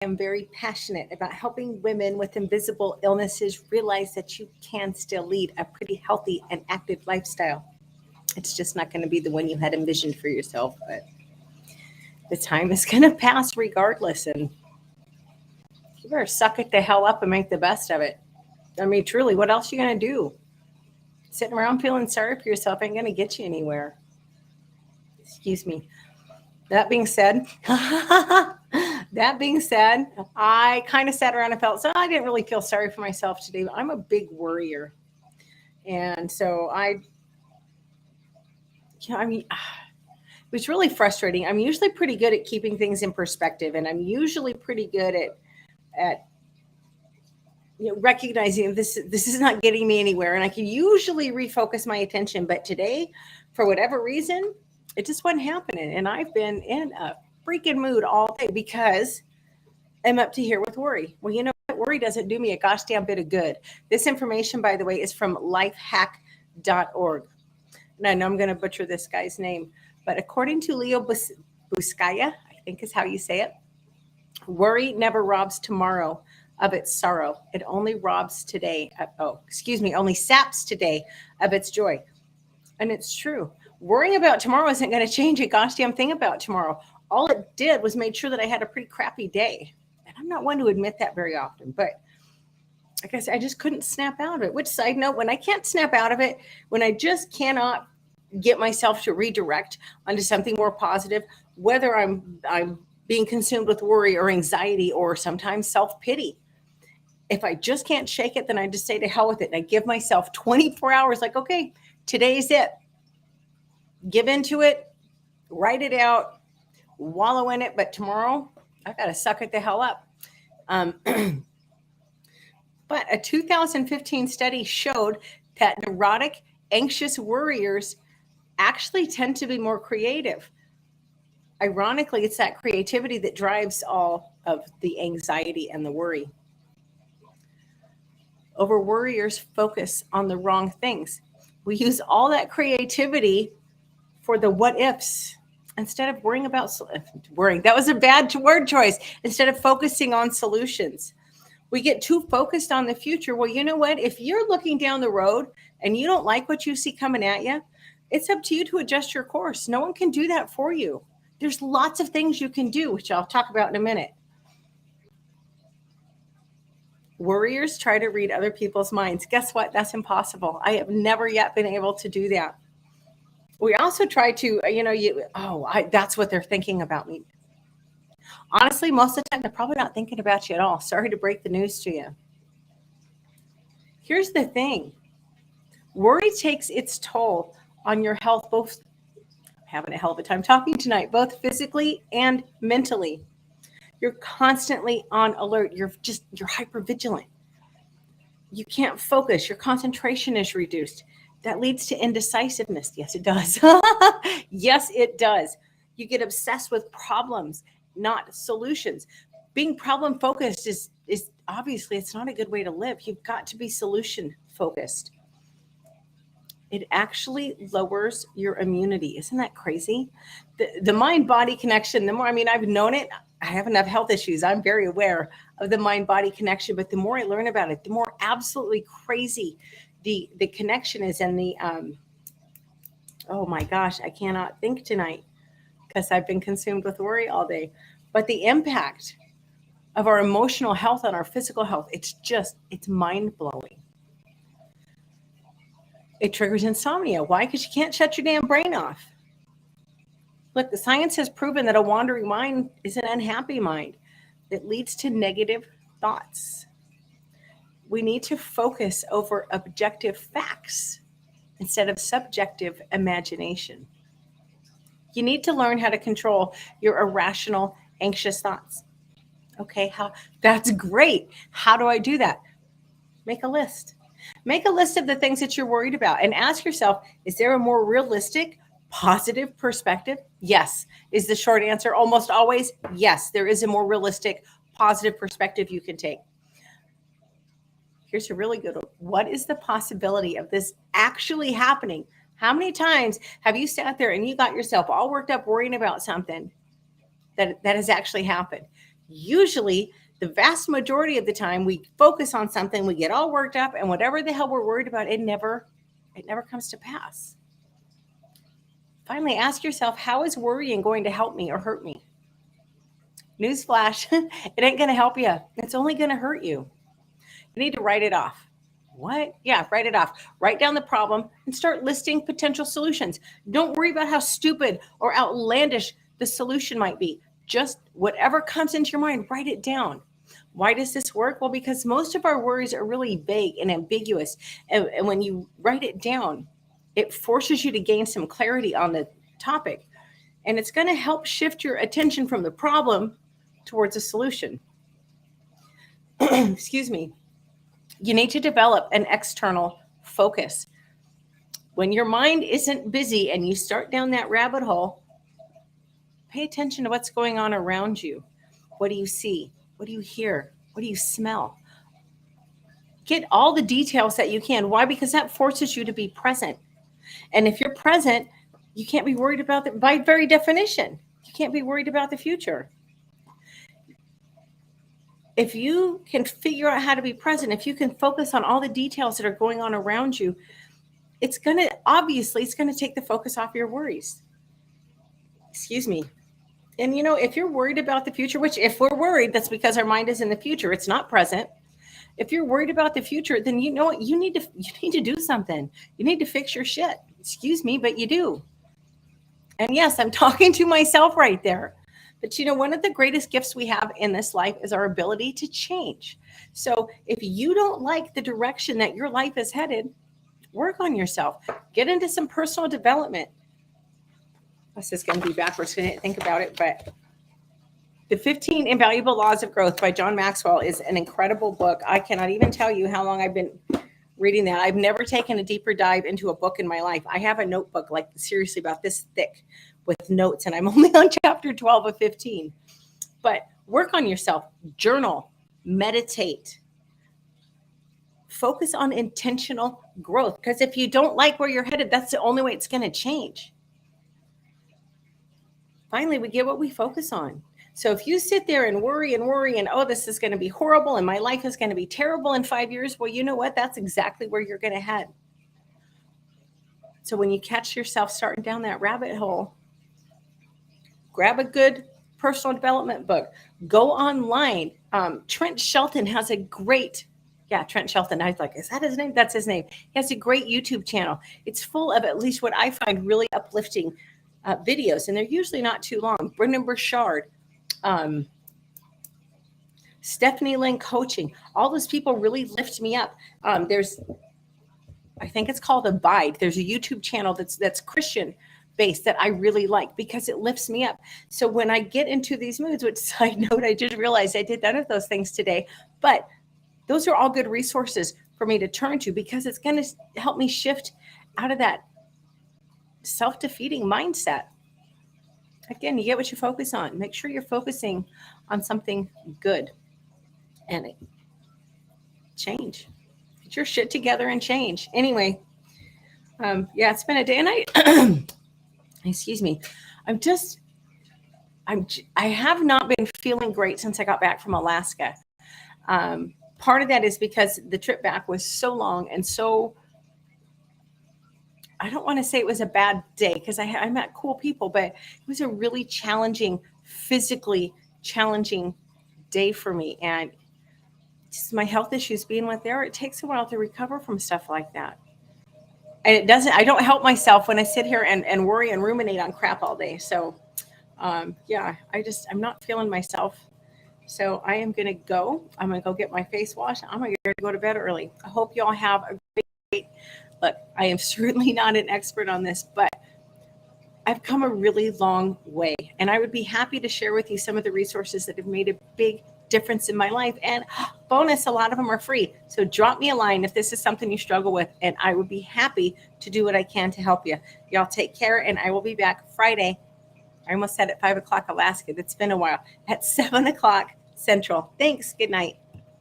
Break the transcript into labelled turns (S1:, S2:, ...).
S1: am very passionate about helping women with invisible illnesses realize that you can still lead a pretty healthy and active lifestyle. It's just not going to be the one you had envisioned for yourself, but the time is going to pass regardless. And you better suck it the hell up and make the best of it. I mean, truly, what else are you going to do? Sitting around feeling sorry for yourself ain't going to get you anywhere. Excuse me. That being said, I kind of sat around and felt so I didn't really feel sorry for myself today. I'm a big worrier, and so I mean, it was really frustrating. I'm usually pretty good at keeping things in perspective, and I'm usually pretty good at recognizing this is not getting me anywhere, and I can usually refocus my attention. But today, for whatever reason, it just wasn't happening, and I've been in a freaking mood all day because I'm up to here with worry. Well, you know what? Worry doesn't do me a gosh damn bit of good. This information, by the way, is from lifehack.org. And I know I'm going to butcher this guy's name, but according to Leo Buscaya, I think is how you say it, worry never robs tomorrow of its sorrow. It only robs today. Only saps today of its joy. And it's true. Worrying about tomorrow isn't going to change a gosh damn thing about tomorrow. All it did was made sure that I had a pretty crappy day. And I'm not one to admit that very often, but like I said, I just couldn't snap out of it. Which, side note, when I can't snap out of it, when I just cannot get myself to redirect onto something more positive, whether I'm being consumed with worry or anxiety or sometimes self-pity, if I just can't shake it, then I just say to hell with it. And I give myself 24 hours, like, okay, today's it. Give into it, write it out, wallow in it. But tomorrow, I got to suck it the hell up. But a 2015 study showed that neurotic, anxious worriers actually tend to be more creative. Ironically, it's that creativity that drives all of the anxiety and the worry. Over worriers focus on the wrong things. We use all that creativity for the what ifs instead of worrying about worrying. That was a bad word choice. Instead of focusing on solutions. We get too focused on the future. Well, you know what? If you're looking down the road and you don't like what you see coming at you, it's up to you to adjust your course. No one can do that for you. There's lots of things you can do, which I'll talk about in a minute. Worriers try to read other people's minds. Guess what? That's impossible. I have never yet been able to do that. We also try to, that's what they're thinking about me. Honestly, most of the time, they're probably not thinking about you at all. Sorry to break the news to you. Here's the thing. Worry takes its toll on your health, both having a hell of a time talking tonight, both physically and mentally. You're constantly on alert. You're hyper vigilant. You can't focus. Your concentration is reduced. That leads to indecisiveness. Yes, it does. Yes, it does. You get obsessed with problems, not solutions. Being problem focused is obviously it's not a good way to live. You've got to be solution focused. It actually lowers your immunity. Isn't that crazy? The mind-body connection, the more, I've known it. I have enough health issues. I'm very aware of the mind-body connection, but the more I learn about it, the more absolutely crazy the connection is. And oh my gosh, I cannot think tonight because I've been consumed with worry all day. But the impact of our emotional health on our physical health, it's mind-blowing. It triggers insomnia. Why? Because you can't shut your damn brain off. Look, the science has proven that a wandering mind is an unhappy mind that leads to negative thoughts. We need to focus over objective facts instead of subjective imagination. You need to learn how to control your irrational, anxious thoughts. Okay, that's great. How do I do that? Make a list. Make a list of the things that you're worried about and ask yourself, is there a more realistic, positive perspective? Yes. Is the short answer almost always? Yes, there is a more realistic, positive perspective you can take. Here's a really good one. What is the possibility of this actually happening? How many times have you sat there and you got yourself all worked up worrying about something that has actually happened? Usually, the vast majority of the time, we focus on something, we get all worked up, and whatever the hell we're worried about, it never comes to pass. Finally, ask yourself, how is worrying going to help me or hurt me? Newsflash, it ain't going to help you. It's only going to hurt you. You need to write it off. What? Yeah, write it off. Write down the problem and start listing potential solutions. Don't worry about how stupid or outlandish the solution might be. Just whatever comes into your mind, write it down. Why does this work? Well, because most of our worries are really vague and ambiguous. And when you write it down, it forces you to gain some clarity on the topic. And it's going to help shift your attention from the problem towards a solution. Excuse me. You need to develop an external focus. When your mind isn't busy and you start down that rabbit hole, pay attention to what's going on around you. What do you see? What do you hear? What do you smell? Get all the details that you can. Why? Because that forces you to be present. And if you're present, you can't be worried about it. By very definition, you can't be worried about the future. If you can figure out how to be present, if you can focus on all the details that are going on around you, it's going to take the focus off your worries. Excuse me. And if you're worried about the future, which if we're worried, that's because our mind is in the future. It's not present. If you're worried about the future, then you know what? You need to do something. You need to fix your shit. Excuse me, but you do. And yes, I'm talking to myself right there. But one of the greatest gifts we have in this life is our ability to change. So if you don't like the direction that your life is headed, work on yourself. Get into some personal development. This is going to be backwards. I didn't think about it, but The 15 Invaluable Laws of Growth by John Maxwell is an incredible book. I cannot even tell you how long I've been reading that. I've never taken a deeper dive into a book in my life. I have a notebook like seriously about this thick with notes, and I'm only on chapter 12 of 15. But work on yourself, journal, meditate, focus on intentional growth. Because if you don't like where you're headed, that's the only way it's going to change. Finally, we get what we focus on. So if you sit there and worry and oh, this is going to be horrible and my life is going to be terrible in 5 years, well, you know what? That's exactly where you're going to head. So when you catch yourself starting down that rabbit hole, grab a good personal development book. Go online. Trent Shelton has a great, Trent Shelton. I was like, is that his name? That's his name. He has a great YouTube channel. It's full of, at least what I find, really uplifting videos, and they're usually not too long. Brendan Burchard, Stephanie Lynn Coaching, all those people really lift me up. There's, I think it's called Abide. There's a YouTube channel that's Christian based that I really like because it lifts me up. So when I get into these moods, which, side note, I just realized I did none of those things today, but those are all good resources for me to turn to because it's going to help me shift out of that self-defeating mindset. Again, you get what you focus on. Make sure you're focusing on something good and change. Get your shit together and change. Anyway, it's been a day and I, excuse me. I have not been feeling great since I got back from Alaska. Part of that is because the trip back was so long and so, I don't want to say it was a bad day because I met cool people, but it was a really challenging, physically challenging day for me. And just my health issues being what they are, it takes a while to recover from stuff like that. And I don't help myself when I sit here and worry and ruminate on crap all day. So I'm not feeling myself. So I am going to go. I'm going to go get my face washed. I'm going to go to bed early. I hope you all have a great. Look, I am certainly not an expert on this, but I've come a really long way. And I would be happy to share with you some of the resources that have made a big difference in my life. And bonus, a lot of them are free. So drop me a line if this is something you struggle with, and I would be happy to do what I can to help you. Y'all take care, and I will be back Friday. I almost said at 5 o'clock Alaska. That's been a while. At 7 o'clock Central. Thanks. Good night.